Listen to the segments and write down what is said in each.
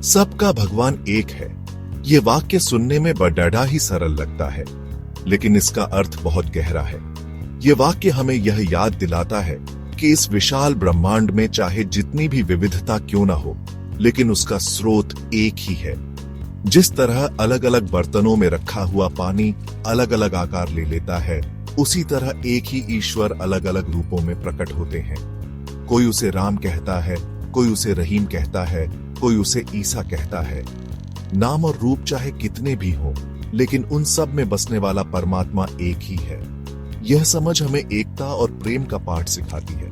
सबका भगवान एक है। ये वाक्य सुनने में बड़ा ही सरल लगता है, लेकिन इसका अर्थ बहुत गहरा है। ये वाक्य हमें यह याद दिलाता है कि इस विशाल ब्रह्मांड में चाहे जितनी भी विविधता क्यों ना हो, लेकिन उसका स्रोत एक ही है। जिस तरह अलग अलग बर्तनों में रखा हुआ पानी अलग अलग आकार ले लेता है, उसी तरह एक ही ईश्वर अलग अलग रूपों में प्रकट होते हैं। कोई उसे राम कहता है, कोई उसे रहीम कहता है, कोई उसे ईसा कहता है। नाम और रूप चाहे कितने भी हों, लेकिन उन सब में बसने वाला परमात्मा एक ही है। यह समझ हमें एकता और प्रेम का पाठ सिखाती है।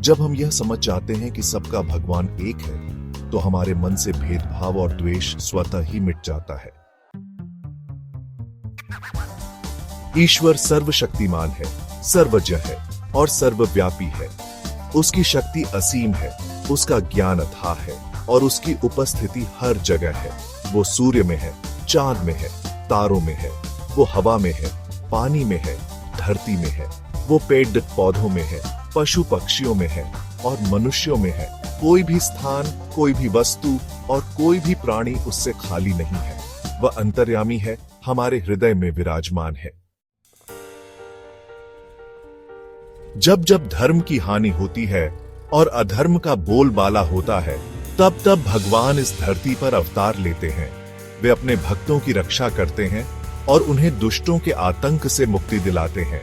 जब हम यह समझ जाते हैं कि सबका भगवान एक है, तो हमारे मन से भेदभाव और द्वेष स्वतः ही मिट जाता है। ईश्वर सर्वशक्तिमान है, सर्वज्ञ है और सर्वव्यापी है। उसकी शक्ति असीम है, उसका ज्ञान अथाह है और उसकी उपस्थिति हर जगह है। वो सूर्य में है, चांद में है, तारों में है, वो हवा में है, पानी में है, धरती में है, वो पेड़ पौधों में है, पशु पक्षियों में है और मनुष्यों में है। कोई भी स्थान, कोई भी वस्तु और कोई भी प्राणी उससे खाली नहीं है। वह अंतर्यामी है, हमारे हृदय में विराजमान है। जब जब धर्म की हानि होती है और अधर्म का बोलबाला होता है, तब तब भगवान इस धरती पर अवतार लेते हैं। वे अपने भक्तों की रक्षा करते हैं और उन्हें दुष्टों के आतंक से मुक्ति दिलाते हैं।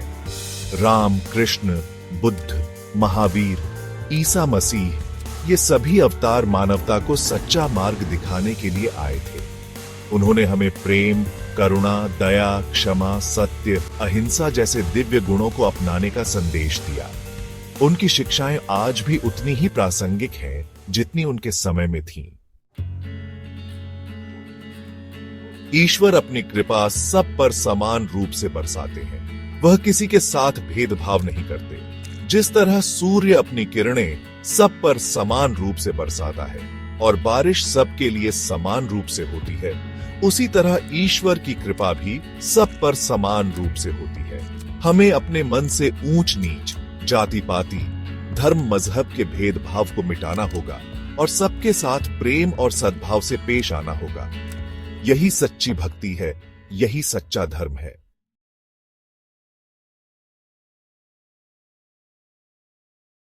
राम, कृष्ण, बुद्ध, महावीर, ईसा मसीह, ये सभी अवतार मानवता को सच्चा मार्ग दिखाने के लिए आए थे। उन्होंने हमें प्रेम, करुणा, दया, क्षमा, सत्य, अहिंसा जैसे दिव्य गुणों को अपनाने का संदेश दिया। उनकी शिक्षाएं आज भी उतनी ही प्रासंगिक हैं जितनी उनके समय में थीं। ईश्वर अपनी कृपा सब पर समान रूप से बरसाते हैं। वह किसी के साथ भेदभाव नहीं करते। जिस तरह सूर्य अपनी किरणें सब पर समान रूप से बरसाता है और बारिश सबके लिए समान रूप से होती है, उसी तरह ईश्वर की कृपा भी सब पर समान रूप से होती है। हमें अपने मन से ऊंच नीच, जाति पाति, धर्म मजहब के भेदभाव को मिटाना होगा और सबके साथ प्रेम और सद्भाव से पेश आना होगा। यही सच्ची भक्ति है, यही सच्चा धर्म है।